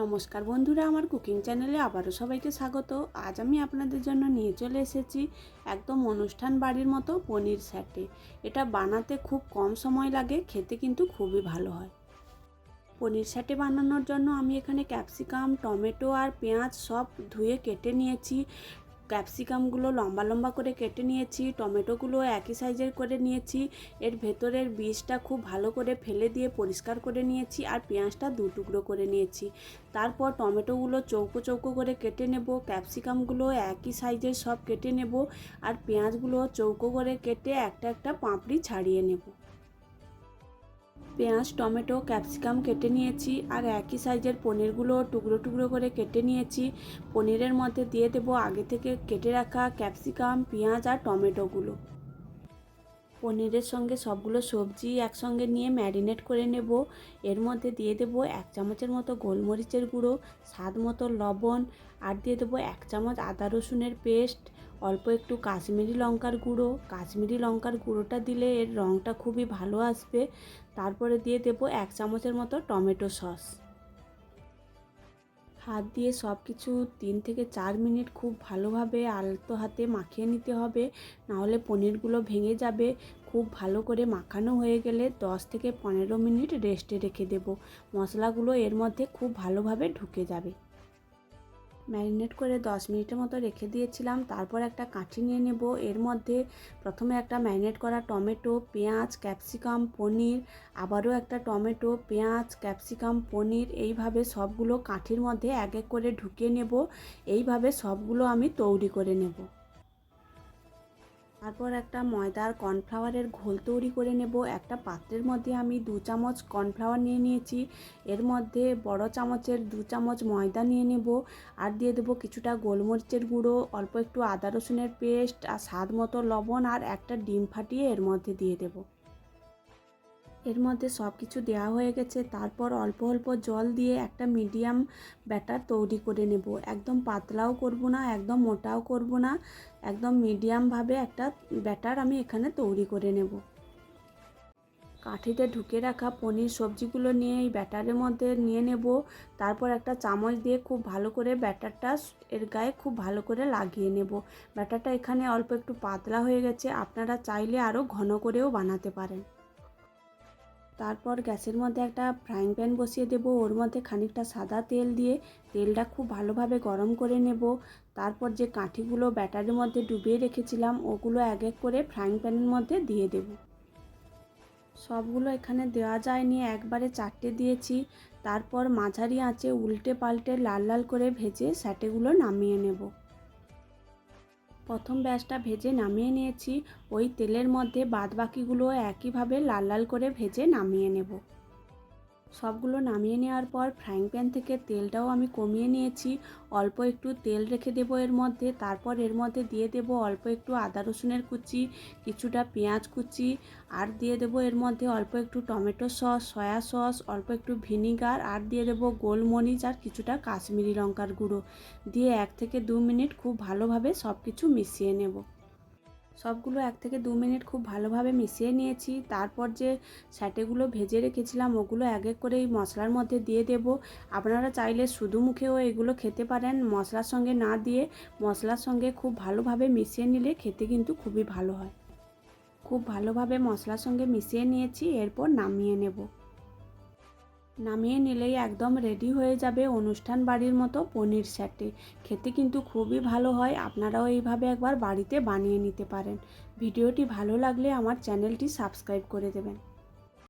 নমস্কার বন্ধুরা, আমার কুকিং চ্যানেলে আবারও সবাইকে স্বাগত। আজ আমি আপনাদের জন্য নিয়ে চলে এসেছি একদম অনুষ্ঠান বাড়ির মতো পনির স্যাটে। এটা বানাতে খুব কম সময় লাগে, খেতে কিন্তু খুবই ভালো হয়। পনির স্যাটে বানানোর জন্য আমি এখানে ক্যাপসিকাম, টমেটো আর পেঁয়াজ সব ধুয়ে কেটে নিয়েছি। ক্যাপসিকামগুলো লম্বা লম্বা করে কেটে নিয়েছি, টমেটোগুলো একই সাইজের করে নিয়েছি। এর ভেতরের বীজটা খুব ভালো করে ফেলে দিয়ে পরিষ্কার করে নিয়েছি, আর পেঁয়াজটা দু টুকরো করে নিয়েছি। তারপর টমেটোগুলো চৌকো চৌকো করে কেটে নেব, ক্যাপসিকামগুলো একই সাইজের সব কেটে নেব, আর পেঁয়াজগুলো চৌকো করে কেটে একটা একটা পাপড়ি ছাড়িয়ে নেব। পেঁয়াজ, টমেটো, ক্যাপসিকাম কেটে নিয়েছি, আর একই সাইজের পনিরগুলো টুকরো টুকরো করে কেটে নিয়েছি। পনিরের মধ্যে দিয়ে দেবো আগে থেকে কেটে রাখা ক্যাপসিকাম, পেঁয়াজ আর টমেটোগুলো। পনিরের সঙ্গে সবগুলো সবজি একসঙ্গে নিয়ে ম্যারিনেট করে নেব। এর মধ্যে দিয়ে দেবো 1 চামচের মতো গোলমরিচের গুঁড়ো, স্বাদ মতো লবণ, আর দিয়ে দেবো 1 চামচ আদা রসুনের পেস্ট, অল্প একটু কাশ্মীরি লঙ্কার গুঁড়ো। কাশ্মীরি লঙ্কার গুঁড়োটা দিলে এর রঙটা খুবই ভালো আসবে। তারপরে দিয়ে দেবো 1 চামচের মতো টমেটো সস। হাত দিয়ে সব কিছু 3 থেকে 4 মিনিট খুব ভালোভাবে আলতো হাতে মাখিয়ে নিতে হবে, নাহলে পনিরগুলো ভেঙে যাবে। খুব ভালো করে মাখানো হয়ে গেলে 10 থেকে 15 মিনিট রেস্টে রেখে দেব। মশলাগুলো এর মধ্যে খুব ভালোভাবে ঢুকে যাবে। ম্যারিনেট করে 10 মিনিটের মতো রেখে দিয়েছিলাম। তারপর একটা কাঠি নিয়ে নেব। এর মধ্যে প্রথমে একটা ম্যারিনেট করা টমেটো, পেঁয়াজ, ক্যাপসিকাম, পনির, আবারও একটা টমেটো, পেঁয়াজ, ক্যাপসিকাম, পনির, এইভাবে সবগুলো কাঠির মধ্যে এক এক করে ঢুকিয়ে নেব। এইভাবে সবগুলো আমি তৈরি করে নেব। তারপর একটা ময়দার কর্নফ্লাওয়ারের ঘোল তৈরি করে নেব। একটা পাত্রের মধ্যে আমি 2 চামচ কর্নফ্লাওয়ার নিয়ে নিয়েছি। এর মধ্যে বড় চামচের 2 চামচ ময়দা নিয়ে নেব, আর দিয়ে দেবো কিছুটা গোলমরিচের গুঁড়ো, অল্প একটু আদা রসুনের পেস্ট, আর স্বাদ মতো লবণ, আর একটা ডিম ফাটিয়ে এর মধ্যে দিয়ে দেবো। এর মধ্যে সব কিছু দেওয়া হয়ে গেছে। তারপর অল্প অল্প জল দিয়ে একটা মিডিয়াম ব্যাটার তৈরি করে নেব। একদম পাতলাও করব না, একদম মোটাও করব না, একদম মিডিয়ামভাবে একটা ব্যাটার আমি এখানে তৈরি করে নেব। কাঠিতে ঢুকে রাখা পনির সবজিগুলো নিয়ে এই ব্যাটারের মধ্যে নিয়ে নেব। তারপর একটা চামচ দিয়ে খুব ভালো করে ব্যাটারটা এর গায়ে খুব ভালো করে লাগিয়ে নেব। ব্যাটারটা এখানে অল্প একটু পাতলা হয়ে গেছে, আপনারা চাইলে আরও ঘন করেও বানাতে পারেন। তারপর গ্যাসের মধ্যে একটা ফ্রাইং প্যান বসিয়ে দেব। ওর মধ্যে খানিকটা সাদা তেল দিয়ে তেলটা খুব ভালোভাবে গরম করে নেব। তারপর যে কাঠিগুলো ব্যাটারের মধ্যে ডুবিয়ে রেখেছিলাম ওগুলো এক এক করে ফ্রাইং প্যানের মধ্যে দিয়ে দেব। সবগুলো এখানে দেওয়া যায়নি, একবারে 4টে দিয়েছি। তারপর মাঝারি আঁচে উল্টে পাল্টে লাল লাল করে ভেজে স্যাটেগুলো নামিয়ে নেব। প্রথম ব্যাচটা ভেজে নামিয়ে নিয়েছি। ওই তেলের মধ্যে বাদবাকিগুলো একইভাবে লাল লাল করে ভেজে নামিয়ে নেব। সবগুলো নামিয়ে নেওয়ার পর ফ্রাইং প্যান থেকে তেলটাও আমি কমিয়ে নিয়েছি। অল্প একটু তেল রেখে দেবো এর মধ্যে। তারপর এর মধ্যে দিয়ে দেবো অল্প একটু আদা রসুনের কুচি, কিছুটা পেঁয়াজ কুচি, আর দিয়ে দেবো এর মধ্যে অল্প একটু টমেটো সস, সয়া সস, অল্প একটু ভিনিগার, আর দিয়ে দেবো গোলমরিচ আর কিছুটা কাশ্মীরি লঙ্কার গুঁড়ো দিয়ে 1 থেকে 2 মিনিট খুব ভালোভাবে সব কিছু মিশিয়ে নেব। সবগুলো 1 থেকে 2 মিনিট খুব ভালোভাবে মিশিয়ে নিয়েছি। তারপর যে স্যাটেগুলো ভেজে রেখেছিলাম ওগুলো এক এক করে এই মশলার মধ্যে দিয়ে দেব। আপনারা চাইলে শুধু মুখেও এগুলো খেতে পারেন, মশলার সঙ্গে না দিয়ে। মশলার সঙ্গে খুব ভালোভাবে মিশিয়ে নিলে খেতে কিন্তু খুবই ভালো হয়। খুব ভালোভাবে মশলার সঙ্গে মিশিয়ে নিয়েছি, এরপর নামিয়ে নেব। নামিয়ে নিলেই একদম রেডি হয়ে যাবে অনুষ্ঠান বাড়ির মতো পনির স্যাটে। খেতে কিন্তু খুবই ভালো হয়, আপনারাও এইভাবে একবার বাড়িতে বানিয়ে নিতে পারেন। ভিডিওটি ভালো লাগলে আমার চ্যানেলটি সাবস্ক্রাইব করে দেবেন।